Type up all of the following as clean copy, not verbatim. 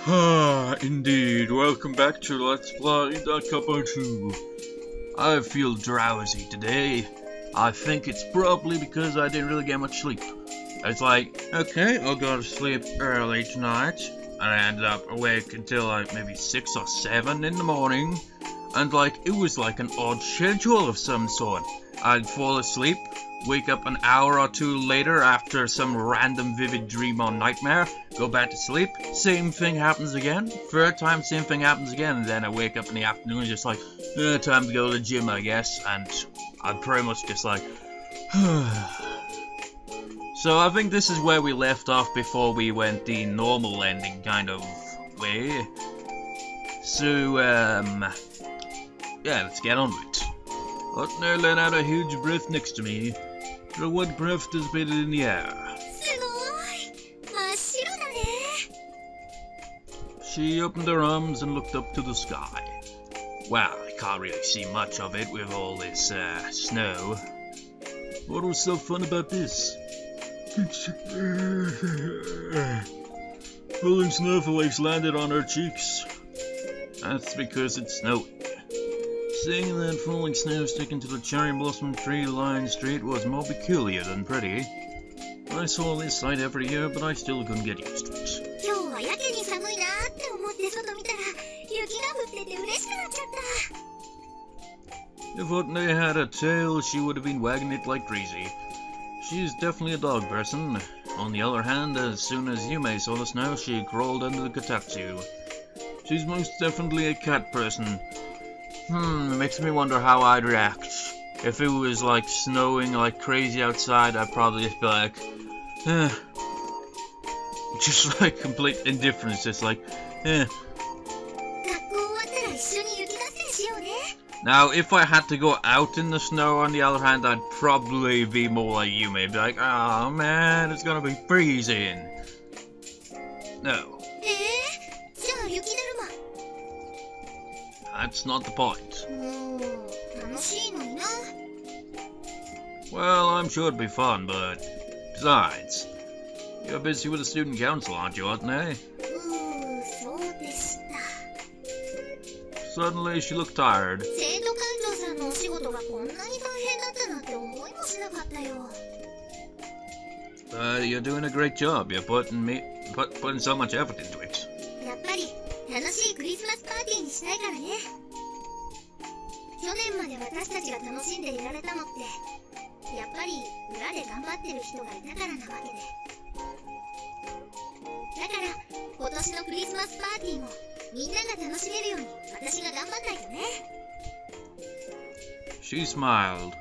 Ah, indeed. Welcome back to Let's Play Capo 2. I feel drowsy today. I think it's probably because I didn't really get much sleep. It's like, okay, I'll go to sleep early tonight. And I ended up awake until like maybe 6 or 7 in the morning. And like, it was like an odd schedule of some sort. I'd fall asleep, wake up an hour or two later after some random vivid dream or nightmare, go back to sleep, same thing happens again, third time same thing happens again, and then I wake up in the afternoon and just like, time to go to the gym I guess, and I'm pretty much just like, So I think this is where we left off before we went the normal ending kind of way. So, yeah, let's get on with it. Otome let out a huge breath next to me. The wet breath dissipated in the air. She opened her arms and looked up to the sky. Well, I can't really see much of it with all this, snow. What was so fun about this? Falling snowflakes landed on her cheeks. That's because it snowed. Seeing that falling snow sticking to the cherry blossom tree lined street was more peculiar than pretty. I saw this sight every year, but I still couldn't get used to it. If Otome had a tail, she would have been wagging it like crazy. She's definitely a dog person. On the other hand, as soon as Yume saw the snow, she crawled under the kotatsu. She's most definitely a cat person. It makes me wonder how I'd react. If it was like snowing like crazy outside, I'd probably just be like, just like complete indifference, just like, Now, if I had to go out in the snow, on the other hand, I'd probably be more like you, maybe like, oh man, it's gonna be freezing. No. That's not the point. Well, I'm sure it'd be fun, but besides, you're busy with the student council, aren't you, Otome? Suddenly, she looked tired. You're doing a great job. You're putting so much effort into it. She smiled.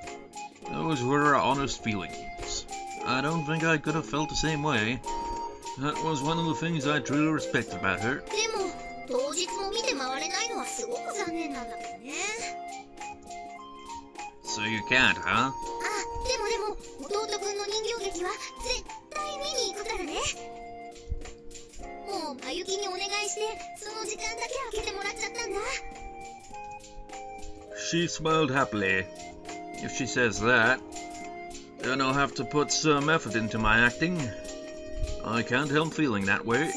Those were her honest feelings. I don't think I could have felt the same way. That was one of the things I truly respect about her. So you can't, huh? She smiled happily. If she says that, then I'll have to put some effort into my acting. I can't help feeling that way.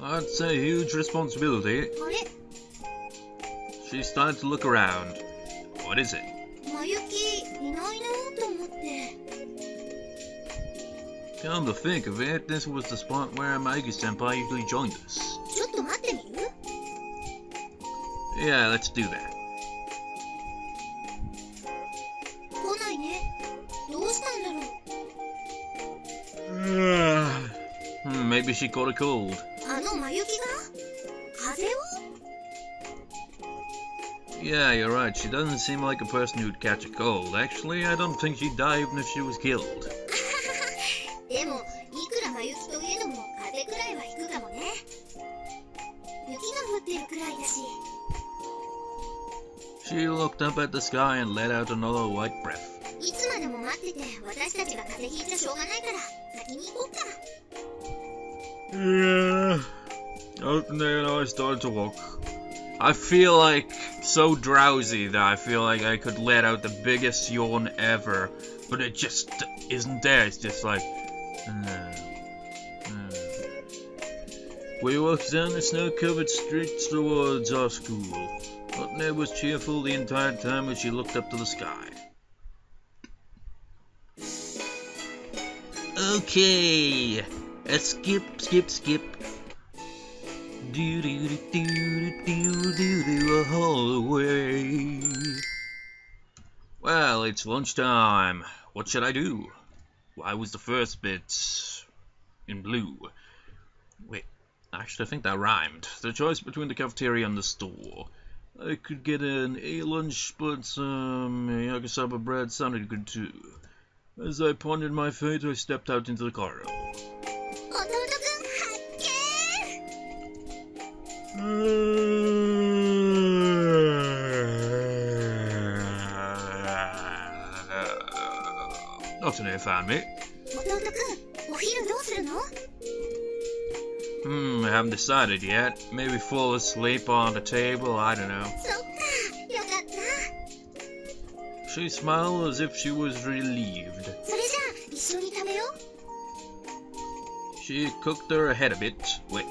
I'd say huge responsibility. She started to look around. What is it? Come to think of it, this was the spot where Mayuki-senpai usually joined us. Yeah, let's do that. Maybe she caught a cold. Yeah, you're right. She doesn't seem like a person who'd catch a cold. Actually, I don't think she'd die even if she was killed. She looked up at the sky and let out another white breath. Yeah. Otome and I started to walk. I feel like so drowsy that I feel like I could let out the biggest yawn ever, but it just isn't there. It's just like... We walked down the snow-covered streets towards our school. Otome was cheerful the entire time as she looked up to the sky. Okay, skip. Do a hallway. Well, it's lunchtime. What should I do? Why was the first bit in blue? Wait, actually I think that rhymed. The choice between the cafeteria and the store. I could get an A lunch, but some yakisoba bread sounded good too. As I pondered my fate, I stepped out into the corridor. Otome found me. I haven't decided yet. Maybe fall asleep on the table, I don't know. She smiled as if she was relieved. She cooked her head a bit. Wait.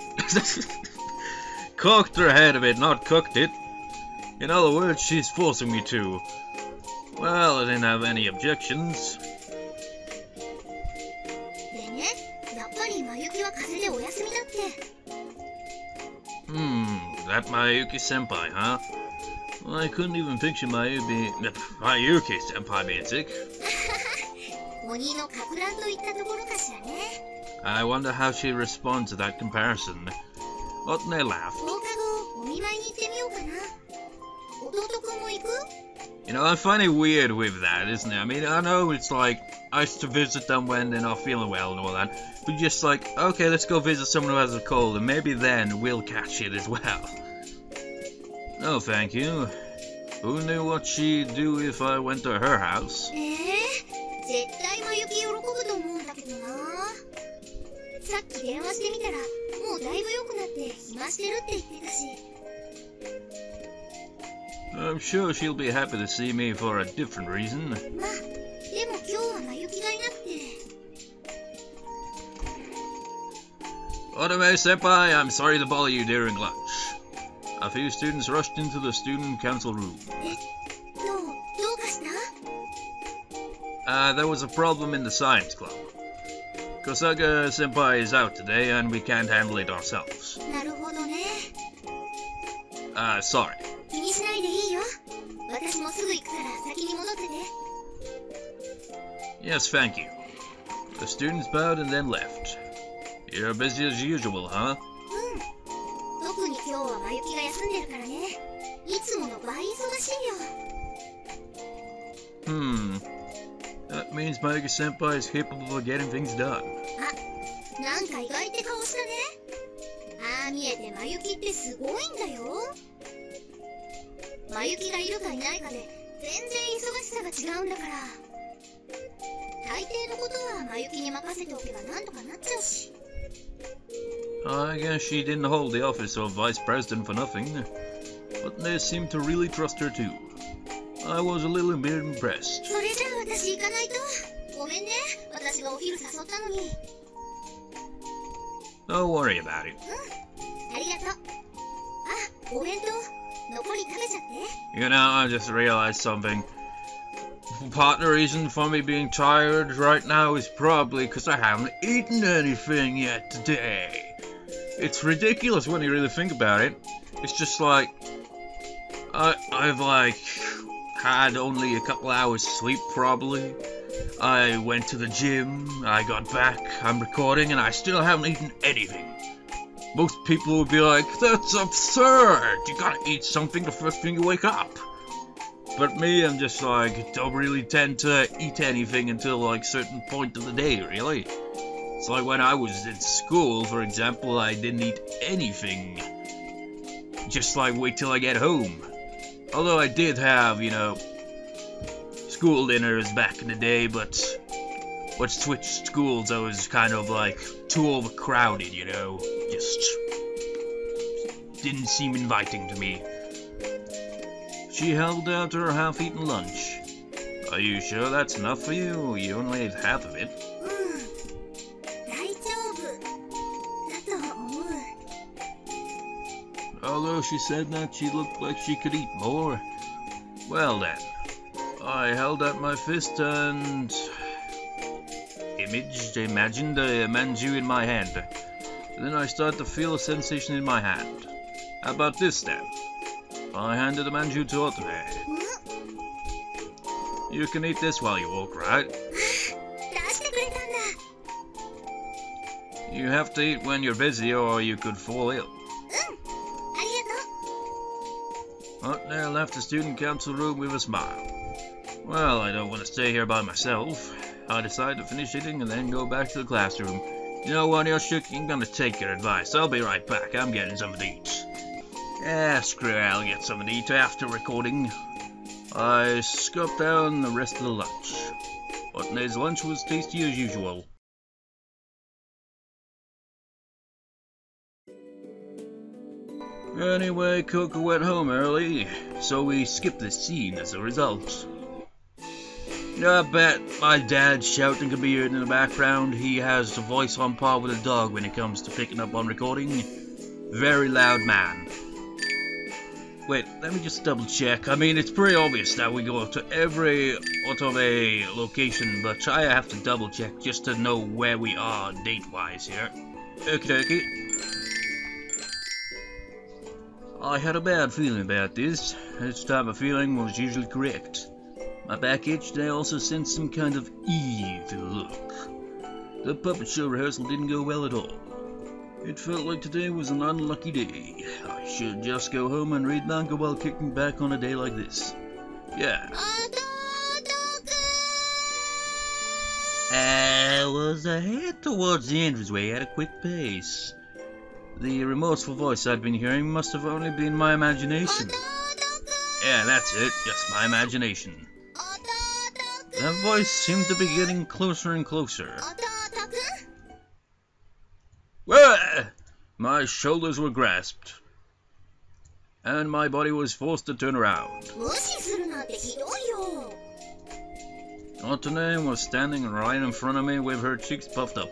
Cooked her head a bit, not cooked it. In other words, she's forcing me to. Well, I didn't have any objections. That Mayuki-senpai, huh? Well, I couldn't even picture Mayuki-senpai being sick. I wonder how she responds to that comparison. Otome laughed. You know, I find it weird with that, isn't it? I mean, I know it's like, I used to visit them when they're not feeling well and all that, but just like, okay, let's go visit someone who has a cold, and maybe then we'll catch it as well. No, thank you. Who knew what she'd do if I went to her house? I'm sure she'll be happy to see me for a different reason. Otome-senpai, I'm sorry to bother you during lunch. A few students rushed into the student council room. There was a problem in the science club. Kosaga-senpai is out today and we can't handle it ourselves. Sorry. Yes, thank you. The students bowed and then left. You're busy as usual, huh? That means Mayuki-senpai is capable of getting things done. I guess she didn't hold the office of vice president for nothing. But they seemed to really trust her too. I was a little bit impressed. Don't worry about it. You know, I just realized something. Part of the reason for me being tired right now is probably because I haven't eaten anything yet today. It's ridiculous when you really think about it. It's just like, I've like had only a couple hours sleep probably. I went to the gym, I got back, I'm recording, and I still haven't eaten anything. Most people would be like, that's absurd! You gotta eat something the first thing you wake up. But me, I'm just like, don't really tend to eat anything until like certain point of the day, really. It's like when I was in school, for example, I didn't eat anything. Just like wait till I get home. Although I did have, you know, school dinners back in the day, but once I switched schools, I was kind of like too overcrowded, you know. Just didn't seem inviting to me. She held out her half-eaten lunch. Are you sure that's enough for you? You only ate half of it. Although she said that she looked like she could eat more. Well then, I held out my fist and imagined a manju in my hand. Then I started to feel a sensation in my hand. How about this then? I handed the manju to Otome. You can eat this while you walk, right? You have to eat when you're busy or you could fall ill. Otome left the student council room with a smile. Well, I don't want to stay here by myself. I decided to finish eating and then go back to the classroom. You know what, Yoshik? I'm gonna take your advice. I'll be right back. I'm getting something to eat. Yeah, screw it. I'll get something to eat after recording. I scooped down the rest of the lunch. Otome's lunch was tasty as usual. Anyway, Coco went home early, so we skipped this scene as a result. I bet my dad's shouting could be heard in the background. He has a voice on par with a dog when it comes to picking up on recording. Very loud man. Wait, let me just double check. I mean, it's pretty obvious that we go to every Otome location, but I have to double check just to know where we are date-wise here. Okie dokie. I had a bad feeling about this. This type of feeling was usually correct. My back itched and I also sensed some kind of evil look. The puppet show rehearsal didn't go well at all. It felt like today was an unlucky day. I should just go home and read manga while kicking back on a day like this. Yeah. I was ahead towards the entranceway at a quick pace. The remorseful voice I'd been hearing must have only been my imagination. Yeah, that's it, just my imagination. That voice seemed to be getting closer and closer. My shoulders were grasped, and my body was forced to turn around. Otome was standing right in front of me with her cheeks puffed up.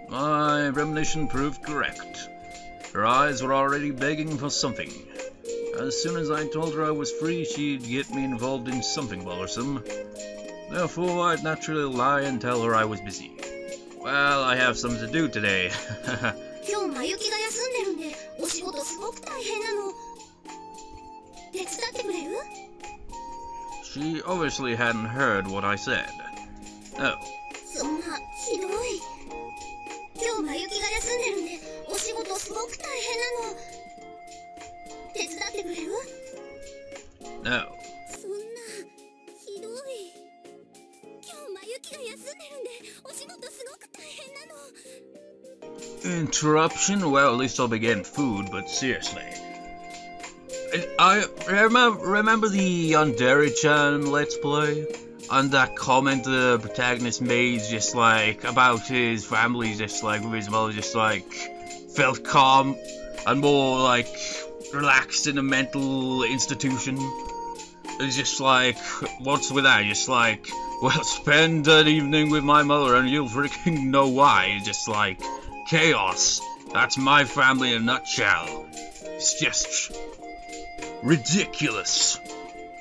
My premonition proved correct. Her eyes were already begging for something. As soon as I told her I was free, she'd get me involved in something bothersome. Therefore, I'd naturally lie and tell her I was busy. Well, I have something to do today. She obviously hadn't heard what I said. Oh. No. Interruption? Well, at least I'll be getting food, but seriously. I remember the Yandere-chan Let's Play? And that comment the protagonist made just like about his family, just like with his mother, just like felt calm and more like relaxed in a mental institution. It's just like, what's with that? Just like, well, spend an evening with my mother and you'll freaking know why. It's just like chaos. That's my family in a nutshell. It's just ridiculous.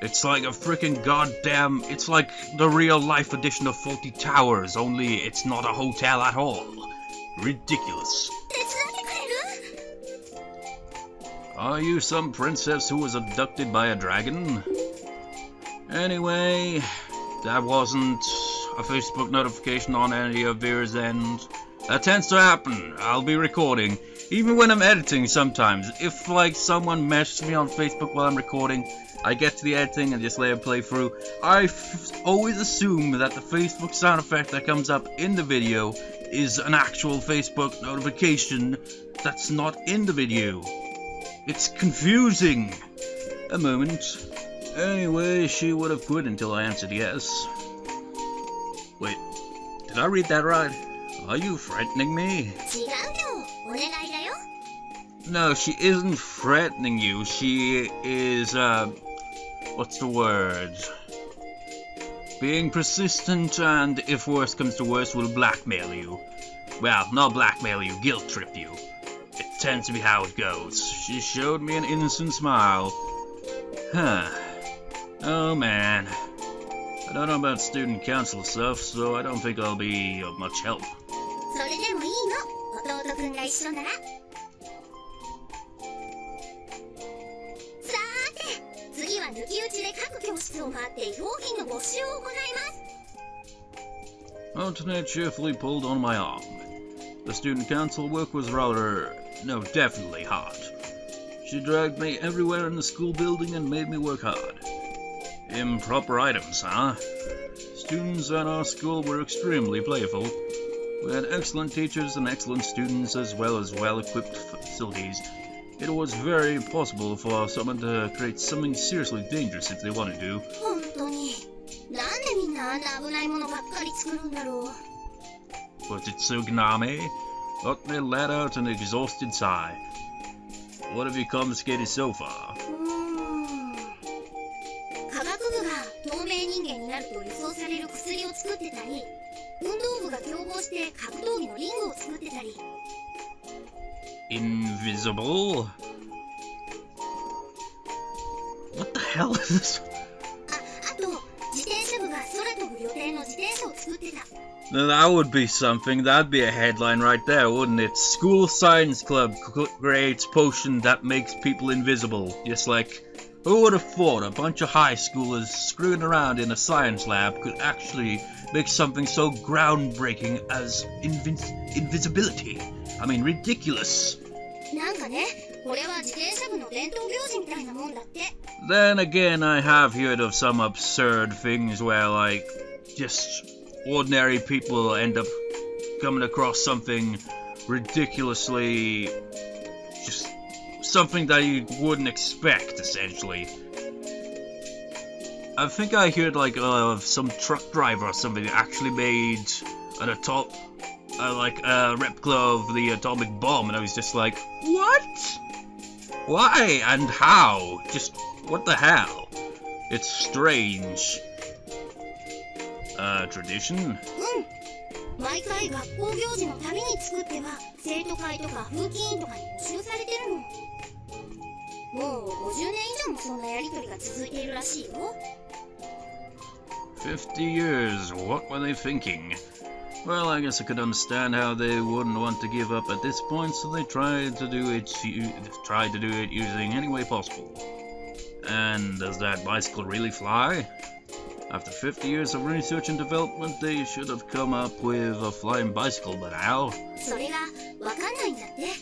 It's like a freaking goddamn, it's like the real life edition of 40 Towers, only it's not a hotel at all. Ridiculous. Are you some princess who was abducted by a dragon? Anyway, that wasn't a Facebook notification on any of yours end. That tends to happen. I'll be recording. Even when I'm editing sometimes. If like someone messages me on Facebook while I'm recording, I get to the editing and just let it play through. I always assume that the Facebook sound effect that comes up in the video is an actual Facebook notification that's not in the video. It's confusing. A moment. Anyway, she would have quit until I answered yes. Wait, did I read that right? Are you threatening me? No, she isn't threatening you. She is, what's the word? Being persistent, and if worse comes to worse, will blackmail you. Well, not blackmail you, guilt trip you. It tends to be how it goes. She showed me an innocent smile. Huh. Oh man. I don't know about student council stuff, so I don't think I'll be of much help. それでもいいの、弟くんが一緒なら。さーて、次は抜き打ちで各教室を回って商品の募集を行います。Otome cheerfully pulled on my arm. The student council work was definitely hard. She dragged me everywhere in the school building and made me work hard. Improper items, huh? Students at our school were extremely playful. We had excellent teachers and excellent students as well as well-equipped facilities. It was very possible for someone to create something seriously dangerous if they wanted to. 本当に、なんでみんなあんな危ないものばっかり作るんだろう。Was it Tsugunami? Otome let out an exhausted sigh. What have you confiscated so far? 科学部が透明人間になると予想される薬を作ってたり、運動部が共謀して格闘技のリングを作ってたり。Invisible? What the hell is this? あと、自転車部が空飛ぶ予定の自転車を作ってた。Now that would be something. That'd be a headline right there, wouldn't it? School Science Club creates potion that makes people invisible. Just like, who would have thought a bunch of high schoolers screwing around in a science lab could actually make something so groundbreaking as invisibility? I mean, ridiculous. なんかね、これは自転車部の伝統行事みたいなもんだって。Then again, I have heard of some absurd things where, like, just ordinary people end up coming across something ridiculously, just something that you wouldn't expect, essentially. I think I heard like some truck driver or something actually made an a replica of the atomic bomb, and I was just like, what? Why and how? Just what the hell? It's strange. Tradition? 毎回学校行事のために作っては生徒会とか風紀委員とかに募集されてるの。もう50年以上もそんなやりとりが続いているらしいよ。50 years, what were they thinking? Well, I guess I could understand how they wouldn't want to give up at this point, so they tried to do it using any way possible. And does that bicycle really fly? After 50 years of research and development, they should have come up with a flying bicycle by now. それがわかんないんだって。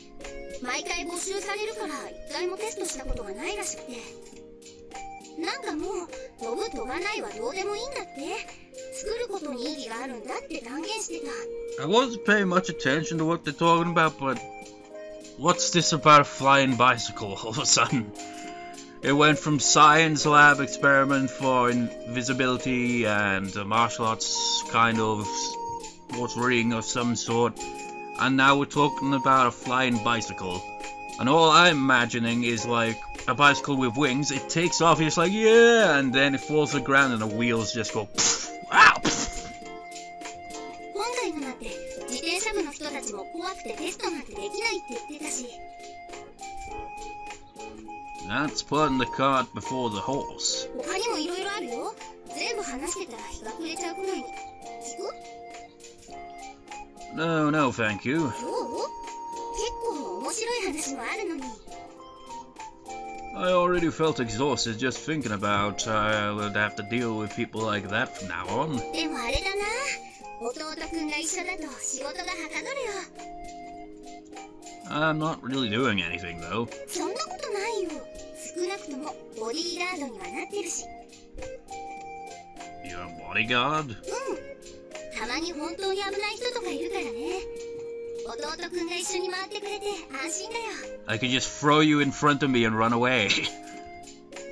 毎回募集されるから一回もテストしたことがないらしくて。なんかもう飛ぶ飛ばないはどうでもいいんだって。作ることに意義があるんだって断言してた。I wasn't paying much attention to what they're talking about, but what's this about a flying bicycle all of a sudden? It went from science lab experiment for invisibility and martial arts kind of sports ring of some sort, and now we're talking about a flying bicycle. And all I'm imagining is like a bicycle with wings. It takes off, it's like, yeah, and then it falls to the ground and the wheels just go pfft, wow, pfft. 本来のなんて自転車部の人たちも怖くてテストなんてできないって言ってたし。That's putting the cart before the horse. 他にもいろいろあるよ。全部話してたら日が暮れちゃうくらいに。聞く？ No, thank you. どう？結構面白い話もあるのに。I already felt exhausted just thinking about I would have to deal with people like that from now on. でもあれだな。弟くんが一緒だと仕事がはかどるよ。I'm not really doing anything though. そんなことないよ。少なくともボディーガードにはなってるし。You're a bodyguard? たまに本当に危ない人とかいるからね。弟くんが一緒に回ってくれて安心だよ。I could just throw you in front of me and run away.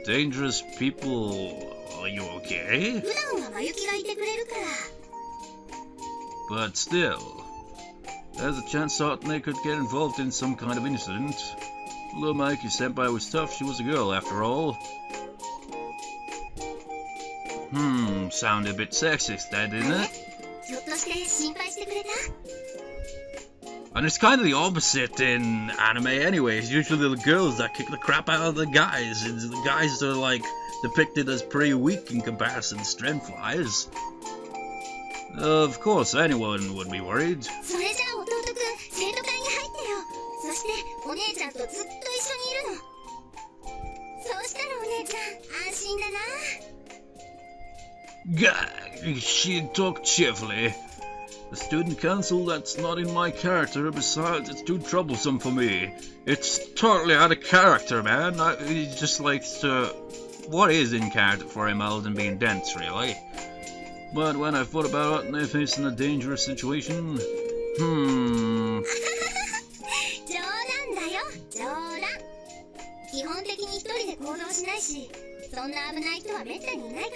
Dangerous people. Are you okay? 普段はマユキがいてくれるから。But still, there's a chance Otome could get involved in some kind of incident. Although Mikey Senpai was tough, she was a girl after all. Sound a bit sexist there, didn't it? ひょっとして心配してくれた？ And it's kind of the opposite in anime anyway. It's usually the girls that kick the crap out of the guys. And the guys are like depicted as pretty weak in comparison to strength-wise. Of course, anyone would be worried. それじゃあ弟くん、生徒会に入ってよ。そしてお姉ちゃんとずっと一緒にいるの。そうしたらお姉ちゃん、安心だな。Gag, she talked cheerfully. The student council, that's not in my character. Besides, it's too troublesome for me. It's totally out of character, man. He just likes to... What is in character for him other than being dense, really? But when I thought about it, and I faced in a dangerous situation... 冗談だよ、冗談。基本的に一人で行動しないし、そんな危ない人はめったにいないか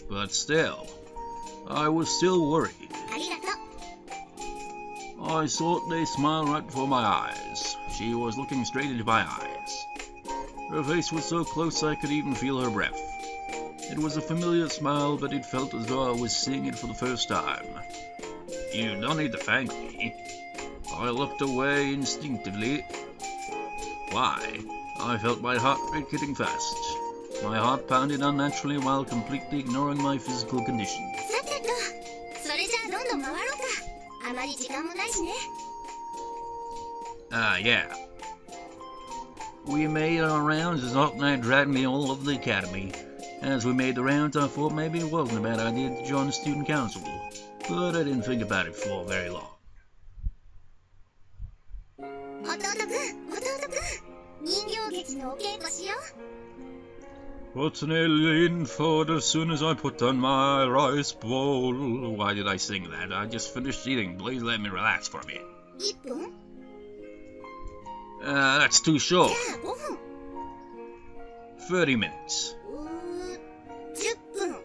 ら。But still... I was still worried. ありがとう。 I saw they smiled right before my eyes. She was looking straight into my eyes. Her face was so close I could even feel her breath. It was a familiar smile, but it felt as though I was seeing it for the first time. You don't need to thank me. I looked away instinctively. Why? I felt my heart rate getting fast. My heart pounded unnaturally while completely ignoring my physical condition. さてと、それじゃあどんどん回ろうか。あまり時間もないしね。Yeah. We made our rounds as Otome dragged me all over the academy. As we made the rounds, I thought maybe it wasn't a bad idea to join the student council. But I didn't think about it for very long. 弟くん、人形劇のお稽古しよう。 Otome leaned forward as soon as I put down my rice bowl. Why did I sing that? I just finished eating. Please let me relax for a minute. 1分？ That's too short. じゃあ5分。 30 minutes. 10分。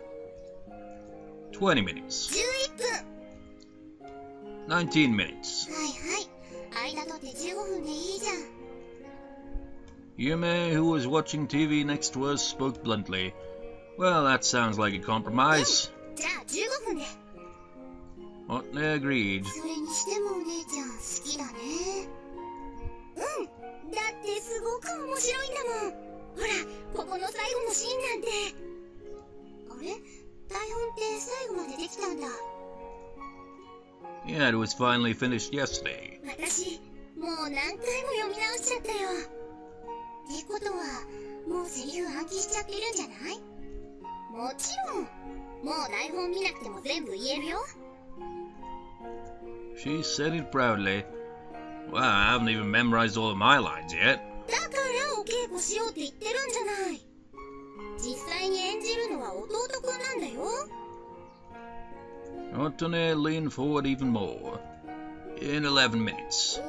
20 minutes. 11分。 19 minutes. はいはい。間取って15分でいいじゃん。 Yume, who was watching TV next to us, spoke bluntly. Well, that sounds like a compromise. じゃあ15分で。 Otome agreed. それにしてもお姉ちゃん好きだね。うん。だってすごく面白いんだもん。ほら、ここの最後のシーンなんて。あれ？台本って最後までできたんだ。 Yeah, it was finally finished yesterday. 私、もう何回も読み直しちゃったよ。ってことは、もうセリフ暗記しちゃってるんじゃない？もちろん。もう台本見なくても全部言えるよ。 She said it proudly. Well, I haven't even memorized all of my lines yet. だからお稽古しようって言ってるんじゃない。実際に演じるのは弟くんなんだよ。 Otome leaned forward even more. In 11 minutes.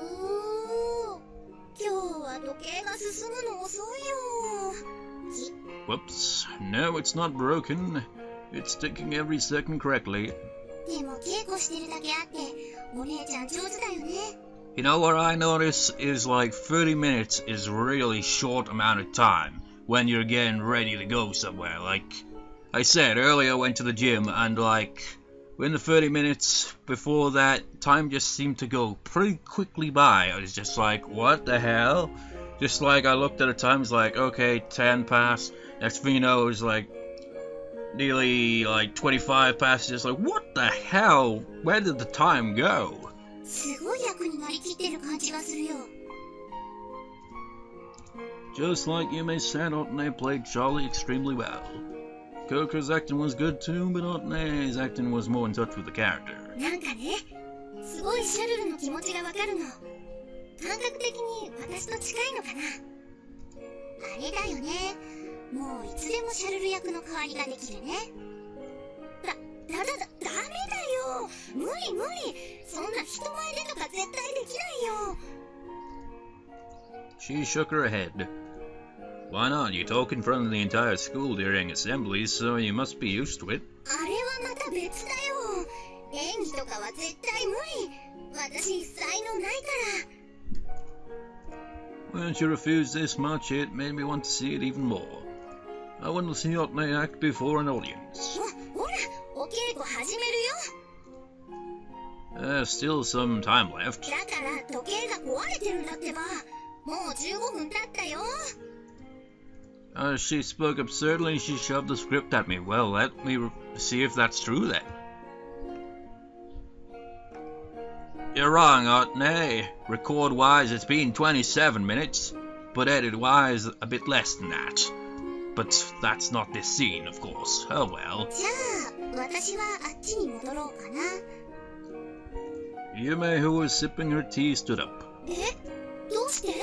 今日は時計が進むの遅いよ。Whoops. No, it's not broken. It's ticking every second correctly. でも稽古してるだけあって、お姉ちゃん上手だよね。 You know what I notice is like 30 minutes is a really short amount of time when you're getting ready to go somewhere. Like I said earlier, I went to the gym and like in the 30 minutes before that, time just seemed to go pretty quickly by. I was just like, what the hell? Just like I looked at the time, it's like, okay, 10 past. Next thing you know, it was like nearly like 25 past. Just like, what the hell? Where did the time go? すごい役になりきってる感じがするよ。 Just like Yume said, Otome played Charlie extremely well. Koko's acting was good too, but Otome's acting was more in touch with the character. なんかね、すごいシャルルの気持ちがわかるの。感覚的に私と近いのかな。あれだよね。もういつでもシャルル役の代わりができるね。ダメだよ。無理。そんな人前でとか絶対できないよ。 She shook her head. Why not? You talk in front of the entire school during assemblies, so you must be used to it. あれはまた別だよ。演技とかは絶対無理。私才能ないから。 When she refused this much, it made me want to see it even more. I want to see Otome act before an audience. ほら、お稽古始めるよ。 Still some time left. だから時計が壊れてるんだってば。もう15分経ったよ。 She spoke absurdly and she shoved the script at me. Well, let me see if that's true then. You're wrong, Otome. Record-wise, it's been 27 minutes, but edit-wise, a bit less than that. But that's not this scene, of course. Oh well. じゃあ、私はあっちに戻ろうかな。 Yume, who was sipping her tea, stood up. え？どうして？いや、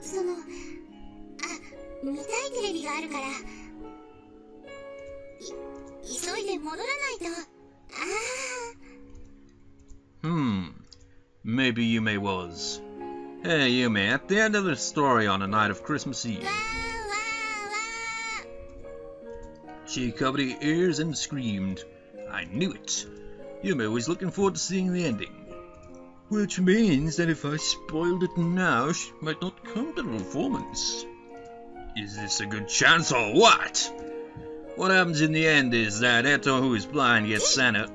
その、見たいテレビがあるから、急いで戻らないと。Maybe Yume was. Hey, Yume, at the end of the story on a night of Christmas Eve, she covered her ears and screamed. I knew it. Yume was looking forward to seeing the ending. Which means that if I spoiled it now, she might not come to the performance. Is this a good chance or what? What happens in the end is that Eto, who is blind, gets Santa.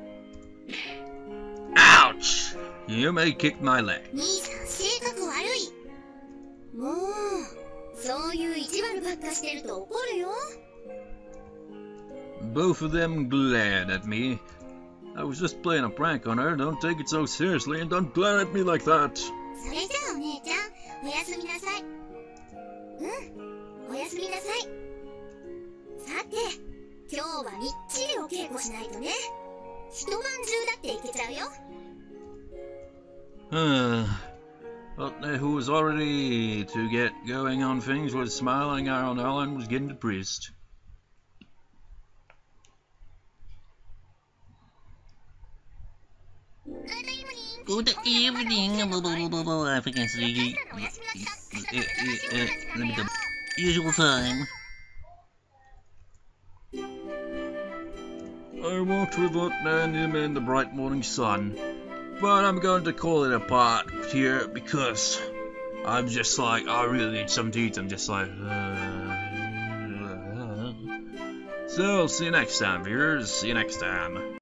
Ouch! Yume kicked my leg. 兄さん、性格悪い。もう、そういう意地悪ばっかしてると怒るよ。 Both of them glared at me. I was just playing a prank on her. Don't take it so seriously and don't glare at me like that. それじゃあお姉ちゃん、おやすみなさい。おやすみなさい。さて、今日はみっちりお稽古しないとね。一晩中だっていけちゃうよ。Otome, who was already to get going on things, was smiling on Ellen and was getting depressed. Good evening. I think it's the usual time. I walked with Otome and him in the bright morning sun, but I'm going to call it a part here because I'm just like, I really need some teeth. I'm just like, So, see you next time, viewers. See you next time.